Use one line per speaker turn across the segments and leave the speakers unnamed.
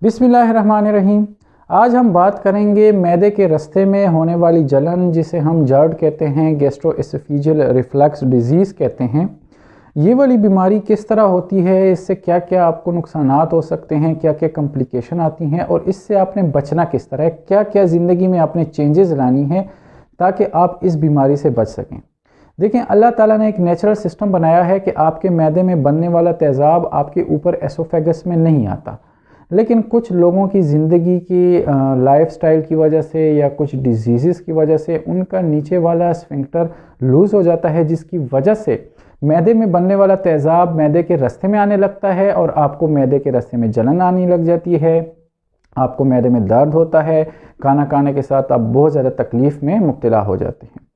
बिस्मिल्लाहिर्रहमानिर्रहीम। आज हम बात करेंगे मैदे के रास्ते में होने वाली जलन, जिसे हम जर्ड कहते हैं, गैस्ट्रोएसोफेजियल रिफ्लक्स डिजीज़ कहते हैं। ये वाली बीमारी किस तरह होती है, इससे क्या क्या आपको नुकसानात हो सकते हैं, क्या क्या कॉम्प्लिकेशन आती हैं और इससे आपने बचना किस तरह है, क्या क्या ज़िंदगी में आपने चेंजेस लानी है ताकि आप इस बीमारी से बच सकें। देखें, अल्लाह ताला ने एक नेचुरल सिस्टम बनाया है कि आपके मैदे में बनने वाला तेज़ाब आपके ऊपर एसोफेगस में नहीं आता, लेकिन कुछ लोगों की ज़िंदगी की लाइफस्टाइल की वजह से या कुछ डिजीज़ की वजह से उनका नीचे वाला स्फिंक्टर लूज़ हो जाता है, जिसकी वजह से मैदे में बनने वाला तेज़ाब मैदे के रास्ते में आने लगता है और आपको मैदे के रास्ते में जलन आने लग जाती है। आपको मैदे में दर्द होता है, खाना खाने के साथ आप बहुत ज़्यादा तकलीफ़ में मुब्तला हो जाते हैं।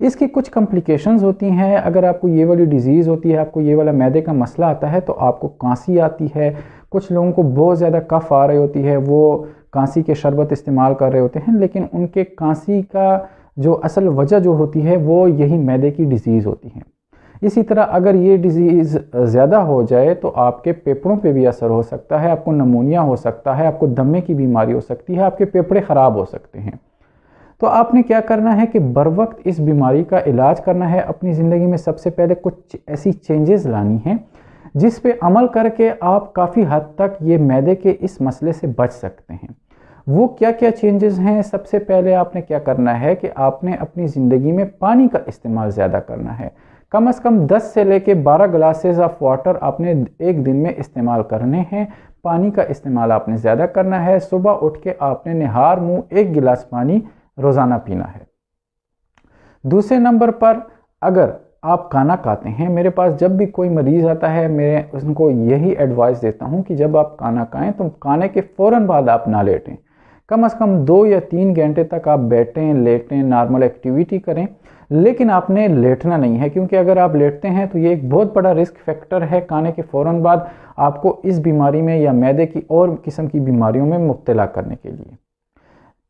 इसकी कुछ कॉम्प्लिकेशंस होती हैं। अगर आपको ये वाली डिज़ीज़ होती है, आपको ये वाला मैदे का मसला आता है, तो आपको कांसी आती है। कुछ लोगों को बहुत ज़्यादा कफ आ रही होती है, वो कांसी के शरबत इस्तेमाल कर रहे होते हैं, लेकिन उनके कांसी का जो असल वजह जो होती है वो यही मैदे की डिज़ीज़ होती है। इसी तरह अगर ये डिज़ीज़ ज़्यादा हो जाए तो आपके फेफड़ों पे भी असर हो सकता है, आपको नमूनिया हो सकता है, आपको दमे की बीमारी हो सकती है, आपके फेफड़े ख़राब हो सकते हैं। तो आपने क्या करना है कि बर वक्त इस बीमारी का इलाज करना है। अपनी ज़िंदगी में सबसे पहले कुछ ऐसी चेंजेस लानी है जिस पे अमल करके आप काफ़ी हद तक ये मैदे के इस मसले से बच सकते हैं। वो क्या क्या चेंजेस हैं? सबसे पहले आपने क्या करना है कि आपने अपनी ज़िंदगी में पानी का इस्तेमाल ज़्यादा करना है। कम से कम 10 से लेके 12 ग्लासेस ऑफ वाटर आपने एक दिन में इस्तेमाल करने हैं। पानी का इस्तेमाल आपने ज़्यादा करना है। सुबह उठ के आपने निहार मुँह 1 गिलास पानी रोज़ाना पीना है। दूसरे नंबर पर, अगर आप खाना खाते हैं, मेरे पास जब भी कोई मरीज़ आता है मैं उनको यही एडवाइस देता हूं कि जब आप खाना खाएं तो खाने के फ़ौरन बाद आप ना लेटें। कम से कम 2 या 3 घंटे तक आप बैठें, लेटें, नॉर्मल एक्टिविटी करें, लेकिन आपने लेटना नहीं है, क्योंकि अगर आप लेटते हैं तो ये एक बहुत बड़ा रिस्क फैक्टर है खाने के फ़ौरन बाद आपको इस बीमारी में या मैदे की और किस्म की बीमारियों में मुब्तला करने के लिए।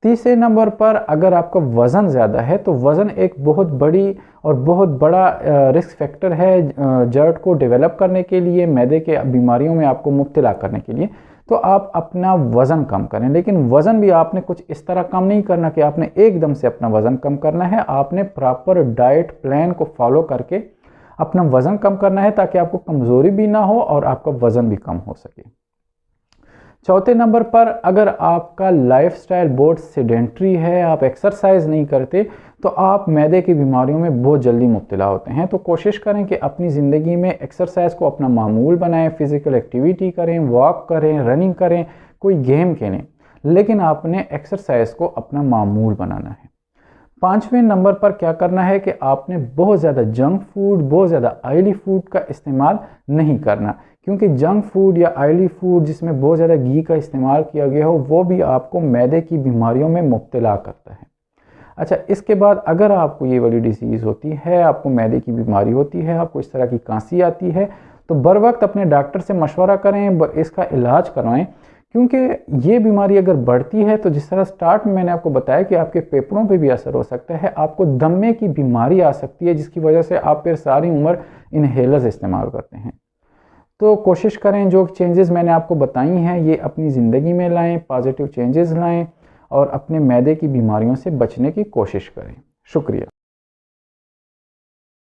तीसरे नंबर पर, अगर आपका वज़न ज़्यादा है तो वज़न एक बहुत बड़ी और बहुत बड़ा रिस्क फैक्टर है जर्ड को डेवलप करने के लिए, मैदे के बीमारियों में आपको मुब्तला करने के लिए। तो आप अपना वज़न कम करें, लेकिन वज़न भी आपने कुछ इस तरह कम नहीं करना कि आपने एकदम से अपना वज़न कम करना है। आपने प्रॉपर डाइट प्लान को फॉलो करके अपना वज़न कम करना है ताकि आपको कमज़ोरी भी ना हो और आपका वज़न भी कम हो सके। चौथे नंबर पर, अगर आपका लाइफस्टाइल बहुत सेडेंट्री है, आप एक्सरसाइज नहीं करते, तो आप मैदे की बीमारियों में बहुत जल्दी मुब्तला होते हैं। तो कोशिश करें कि अपनी ज़िंदगी में एक्सरसाइज को अपना मामूल बनाएं, फिज़िकल एक्टिविटी करें, वॉक करें, रनिंग करें, कोई गेम खेलें, लेकिन आपने एक्सरसाइज को अपना मामूल बनाना है। पाँचवें नंबर पर क्या करना है कि आपने बहुत ज़्यादा जंक फूड, बहुत ज़्यादा ऑयली फूड का इस्तेमाल नहीं करना, क्योंकि जंक फूड या ऑयली फूड जिसमें बहुत ज़्यादा घी का इस्तेमाल किया गया हो वो भी आपको मैदे की बीमारियों में मुब्तला करता है। अच्छा, इसके बाद अगर आपको ये वाली डिजीज़ होती है, आपको मैदे की बीमारी होती है, आपको इस तरह की कांसी आती है, तो बर वक्त अपने डॉक्टर से मशवरा करें, इसका इलाज करवाएं, क्योंकि ये बीमारी अगर बढ़ती है तो जिस तरह स्टार्ट में मैंने आपको बताया कि आपके फेफड़ों पे भी असर हो सकता है, आपको दमे की बीमारी आ सकती है, जिसकी वजह से आप फिर सारी उम्र इनहेलर्स इस्तेमाल करते हैं। तो कोशिश करें जो चेंजेस मैंने आपको बताई हैं ये अपनी ज़िंदगी में लाएं, पॉजिटिव चेंजेस लाएं और अपने मैदे की बीमारियों से बचने की कोशिश करें। शुक्रिया।